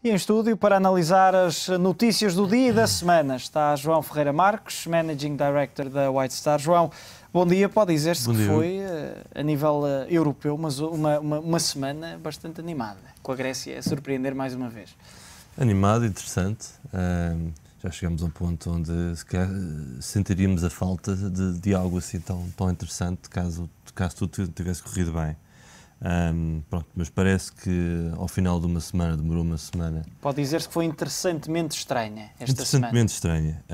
E em estúdio, para analisar as notícias do dia e da semana, está João Ferreira Marques, Managing Director da White Star. João, bom dia. Pode dizer-se que foi, a nível europeu, mas uma semana bastante animada, com a Grécia a surpreender mais uma vez. Animado, interessante. Já chegamos a um ponto onde sentiríamos a falta de algo assim tão interessante, caso tudo tivesse corrido bem. Pronto, mas parece que ao final de uma semana, demorou uma semana. Pode dizer-se que foi interessantemente estranha esta interessantemente estranha.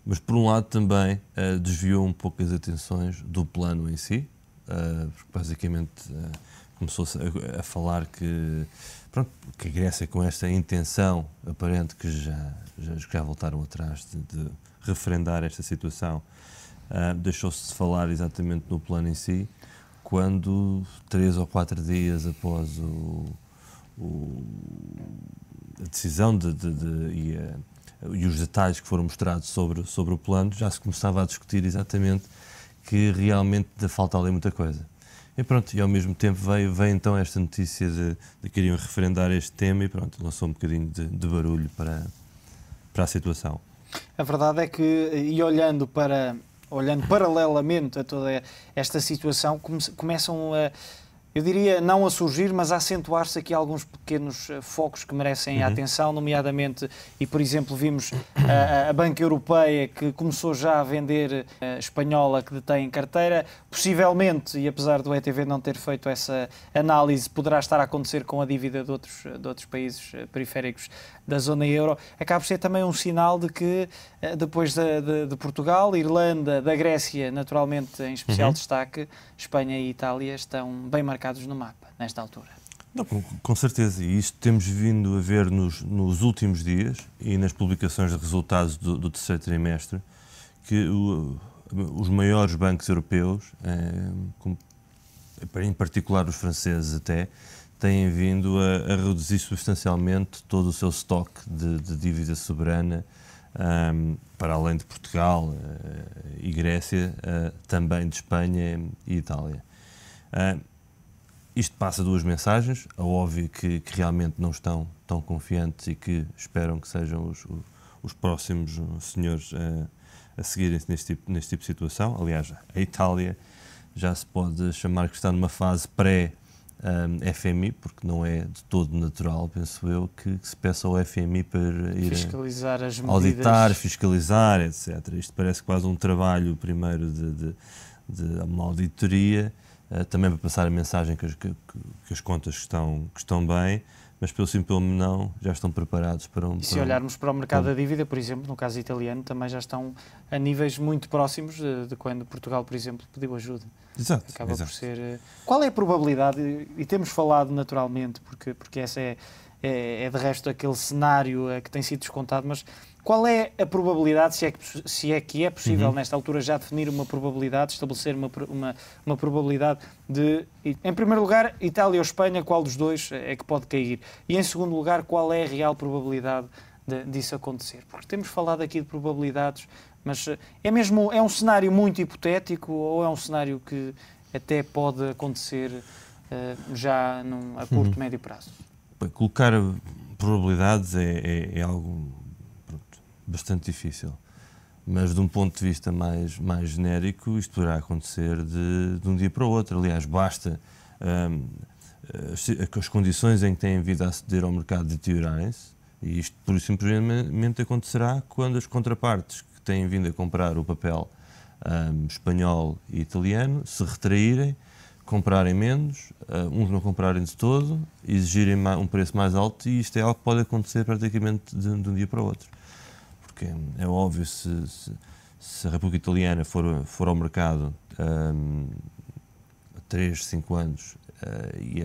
Mas por um lado também desviou um pouco as atenções do plano em si, porque basicamente começou-se a falar que a Grécia, com esta intenção aparente que já voltaram atrás de referendar esta situação, deixou-se de falar exatamente no plano em si, quando 3 ou 4 dias após a decisão e os detalhes que foram mostrados sobre o plano, já se começava a discutir exatamente que realmente falta ali muita coisa. E pronto, e ao mesmo tempo veio então esta notícia de que iriam referendar este tema e pronto, lançou um bocadinho de barulho para a situação. A verdade é que, e olhando paralelamente a toda esta situação, começam a, eu diria, não a surgir, mas a acentuar-se aqui alguns pequenos focos que merecem a atenção, nomeadamente, e por exemplo vimos a Banca Europeia que começou já a vender a espanhola que detém em carteira, possivelmente, e apesar do ETV não ter feito essa análise, poderá estar a acontecer com a dívida de outros países periféricos da zona euro, acaba por ser também um sinal de que depois de Portugal, Irlanda, da Grécia, naturalmente em especial destaque, Espanha e Itália estão bem marcados no mapa, nesta altura. Não, com certeza, e isto temos vindo a ver nos últimos dias e nas publicações de resultados do terceiro trimestre, que os maiores bancos europeus, em particular os franceses até, têm vindo a reduzir substancialmente todo o seu estoque de dívida soberana, para além de Portugal e Grécia, também de Espanha e Itália. Isto passa duas mensagens. É óbvio que realmente não estão tão confiantes e que esperam que sejam os próximos senhores a seguirem-se neste tipo de situação. Aliás, a Itália já se pode chamar que está numa fase pré-FMI, porque não é de todo natural, penso eu, que se peça ao FMI para ir fiscalizar as medidas, auditar, fiscalizar, etc. Isto parece quase um trabalho primeiro de uma auditoria, também para passar a mensagem que as contas estão bem, mas pelo sim pelo não já estão preparados para um... E se olharmos para o mercado da dívida, por exemplo, no caso italiano, também já estão a níveis muito próximos de quando Portugal, por exemplo, pediu ajuda. Exato. Acaba por ser... Qual é a probabilidade, e temos falado naturalmente, porque essa é de resto aquele cenário que tem sido descontado, mas qual é a probabilidade, se é que é possível nesta altura já definir uma probabilidade, estabelecer uma probabilidade de, em primeiro lugar, Itália ou Espanha, qual dos dois é que pode cair? E em segundo lugar, qual é a real probabilidade disso acontecer? Porque temos falado aqui de probabilidades, mas é um cenário muito hipotético ou é um cenário que até pode acontecer já a curto, médio prazo? Colocar probabilidades é algo bastante difícil, mas de um ponto de vista mais genérico, isto poderá acontecer de um dia para o outro. Aliás, basta as condições em que têm vindo a aceder ao mercado deteriorarem-se, e isto pura e simplesmente acontecerá quando as contrapartes que têm vindo a comprar o papel espanhol e italiano se retraírem, comprarem menos, uns não comprarem de todo, exigirem um preço mais alto, e isto é algo que pode acontecer praticamente de um dia para o outro. Porque é óbvio, se a República Italiana for ao mercado há 3, 5 anos e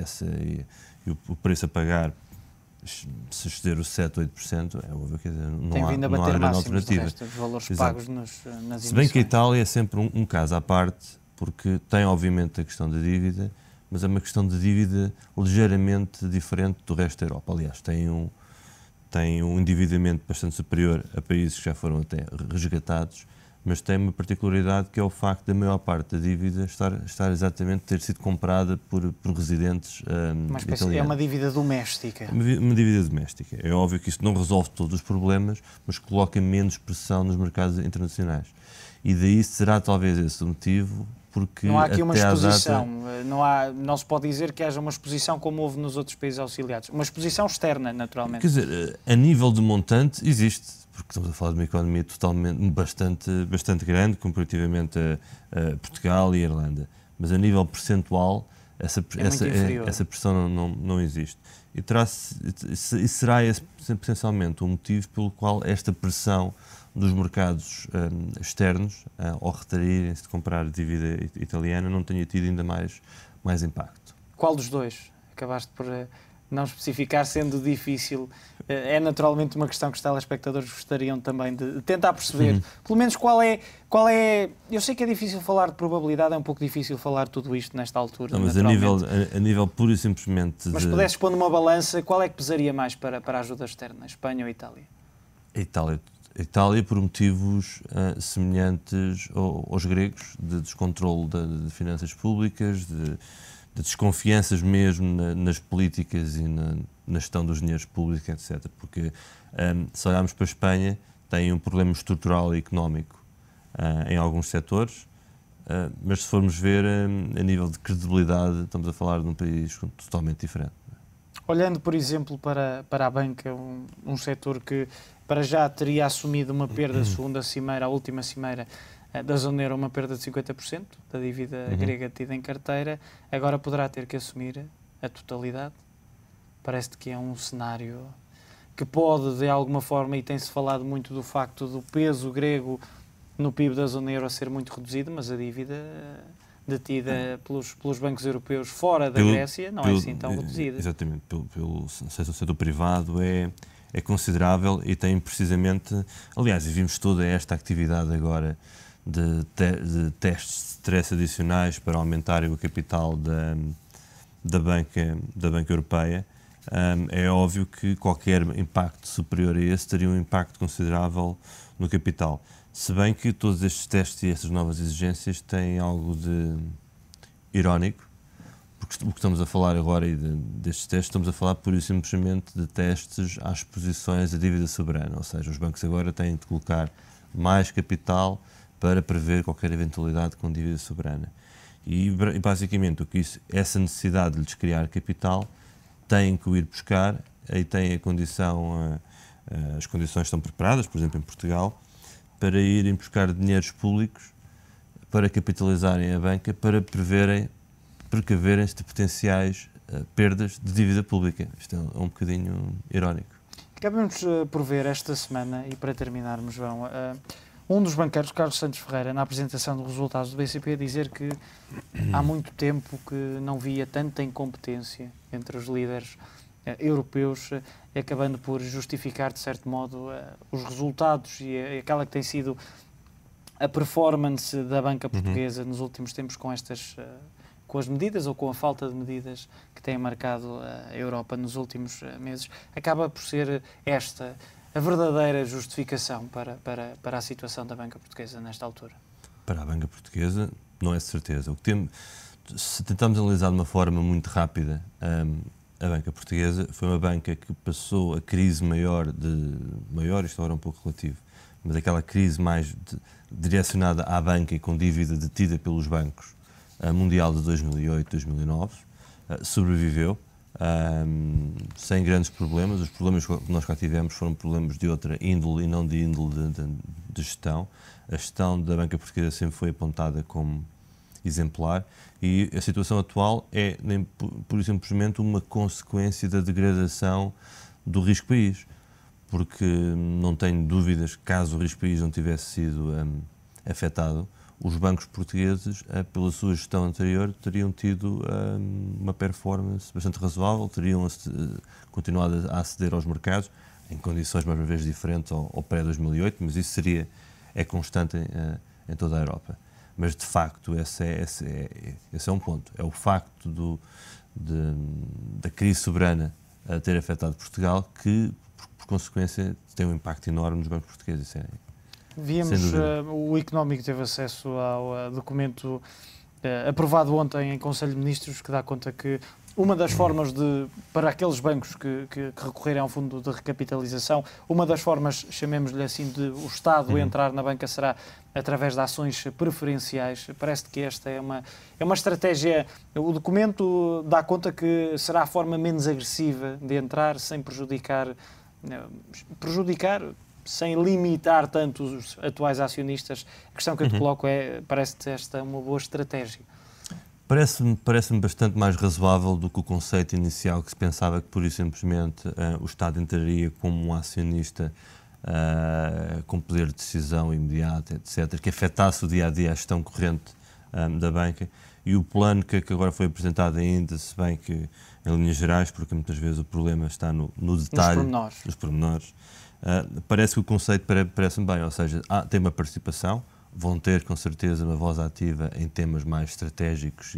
o preço a pagar se exceder os 7, 8%, é óbvio que não há grande alternativa. Dos valores pagos nas emissões. Se bem que a Itália é sempre um caso à parte, porque tem obviamente a questão da dívida, mas é uma questão de dívida ligeiramente diferente do resto da Europa. Aliás, tem um endividamento bastante superior a países que já foram até resgatados, mas tem uma particularidade que é o facto da maior parte da dívida estar exatamente ter sido comprada por residentes italianos. É uma dívida doméstica. Uma dívida doméstica. É óbvio que isso não resolve todos os problemas, mas coloca menos pressão nos mercados internacionais. E daí será talvez esse o motivo, porque não há aqui uma exposição, data... não se pode dizer que haja uma exposição como houve nos outros países auxiliados. Uma exposição externa, naturalmente. Quer dizer, a nível de montante existe, porque estamos a falar de uma economia bastante grande, comparativamente a Portugal e a Irlanda. Mas a nível percentual, essa pressão não existe. E será esse, essencialmente, o motivo pelo qual esta pressão dos mercados externos, ao retraírem-se de comprar dívida italiana, não tenha tido ainda mais impacto. Qual dos dois? Acabaste por não especificar, sendo difícil. É naturalmente uma questão que os telespectadores gostariam também de tentar perceber. Pelo menos qual é... Eu sei que é difícil falar de probabilidade, é um pouco difícil falar de tudo isto nesta altura. Não, mas a nível pura e simplesmente... Mas se pudesses pôr numa balança, qual é que pesaria mais para a ajuda externa? Espanha ou Itália? A Itália, por motivos semelhantes aos gregos, de descontrole de finanças públicas, de desconfianças mesmo nas políticas e na gestão dos dinheiros públicos, etc. Porque, se olharmos para a Espanha, tem um problema estrutural e económico em alguns setores, mas se formos ver a nível de credibilidade, estamos a falar de um país totalmente diferente. Olhando, por exemplo, para a banca, um setor que para já teria assumido uma perda segundo a última cimeira da zona euro, uma perda de 50% da dívida grega tida em carteira, agora poderá ter que assumir a totalidade. Parece-te que é um cenário que pode, de alguma forma, e tem-se falado muito do facto do peso grego no PIB da zona euro ser muito reduzido, mas a dívida detida pelos bancos europeus fora da Grécia não é assim tão reduzida. Exatamente, pelo setor privado é considerável e tem precisamente, aliás, e vimos toda esta atividade agora de testes de stress adicionais para aumentarem o capital da banca europeia. É óbvio que qualquer impacto superior a esse teria um impacto considerável no capital. Se bem que todos estes testes e estas novas exigências têm algo de irónico, porque o que estamos a falar agora destes testes, estamos a falar pura e simplesmente de testes às exposições à dívida soberana, ou seja, os bancos agora têm de colocar mais capital para prever qualquer eventualidade com dívida soberana. E basicamente essa necessidade de lhes criar capital têm que o ir buscar e têm a condição, as condições estão preparadas, por exemplo em Portugal, para irem buscar dinheiros públicos para capitalizarem a banca, para precaverem-se de potenciais perdas de dívida pública. Isto é um bocadinho irónico. Acabamos por ver esta semana, e para terminarmos, João, um dos banqueiros, Carlos Santos Ferreira, na apresentação dos resultados do BCP, dizer que há muito tempo que não via tanta incompetência entre os líderes europeus, acabando por justificar, de certo modo, os resultados e aquela que tem sido a performance da banca portuguesa nos últimos tempos com as medidas ou com a falta de medidas que tem marcado a Europa nos últimos meses, acaba por ser esta a verdadeira justificação para a situação da banca portuguesa nesta altura? Para a banca portuguesa, não é de certeza. Se tentarmos analisar de uma forma muito rápida, a banca portuguesa foi uma banca que passou a crise maior, isto agora é um pouco relativo, mas aquela crise mais direcionada à banca e com dívida detida pelos bancos, a mundial de 2008, 2009, sobreviveu, sem grandes problemas. Os problemas que nós cá tivemos foram problemas de outra índole e não de índole de gestão. A gestão da banca portuguesa sempre foi apontada como exemplar e a situação atual é, por simplesmente, uma consequência da degradação do risco país, porque não tenho dúvidas que, caso o risco país não tivesse sido afetado, os bancos portugueses, pela sua gestão anterior, teriam tido uma performance bastante razoável, teriam continuado a aceder aos mercados, em condições mais uma vez diferentes ao pré-2008, mas isso é constante em toda a Europa. Mas, de facto, esse é um ponto. É o facto da crise soberana ter afetado Portugal que, por consequência, tem um impacto enorme nos bancos portugueses. Víamos, o Económico teve acesso ao documento aprovado ontem em Conselho de Ministros, que dá conta que uma das formas para aqueles bancos que recorrerem ao fundo de recapitalização, uma das formas, chamemos-lhe assim, de o Estado entrar na banca será através de ações preferenciais. Parece que esta é uma estratégia. O documento dá conta que será a forma menos agressiva de entrar, sem prejudicar, sem limitar tanto os atuais acionistas. A questão que eu te coloco parece-te esta uma boa estratégia? Parece-me bastante mais razoável do que o conceito inicial, que se pensava que, pura e simplesmente, o Estado entraria como um acionista com poder de decisão imediata, etc., que afetasse o dia-a-dia, a gestão corrente da banca. E o plano que agora foi apresentado ainda, se bem que em linhas gerais, porque muitas vezes o problema está no detalhe, nos pormenores, parece que o conceito parece-me bem, ou seja, tem uma participação, vão ter com certeza uma voz ativa em temas mais estratégicos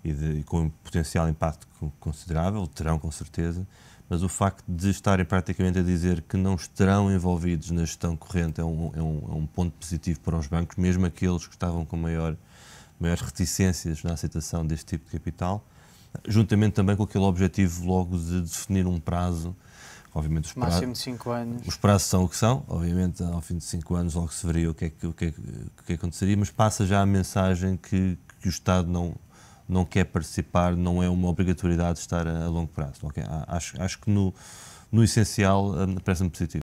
e com um potencial impacto considerável, terão com certeza, mas o facto de estarem praticamente a dizer que não estarão envolvidos na gestão corrente é um ponto positivo para os bancos, mesmo aqueles que estavam com maiores reticências na aceitação deste tipo de capital, juntamente também com aquele objetivo logo de definir um prazo. Obviamente máximo de 5 anos. Os prazos são o que são, obviamente ao fim de 5 anos logo se veria o que aconteceria, mas passa já a mensagem que o Estado não quer participar, não é uma obrigatoriedade de estar a longo prazo. Okay? Acho que no essencial parece-me positivo.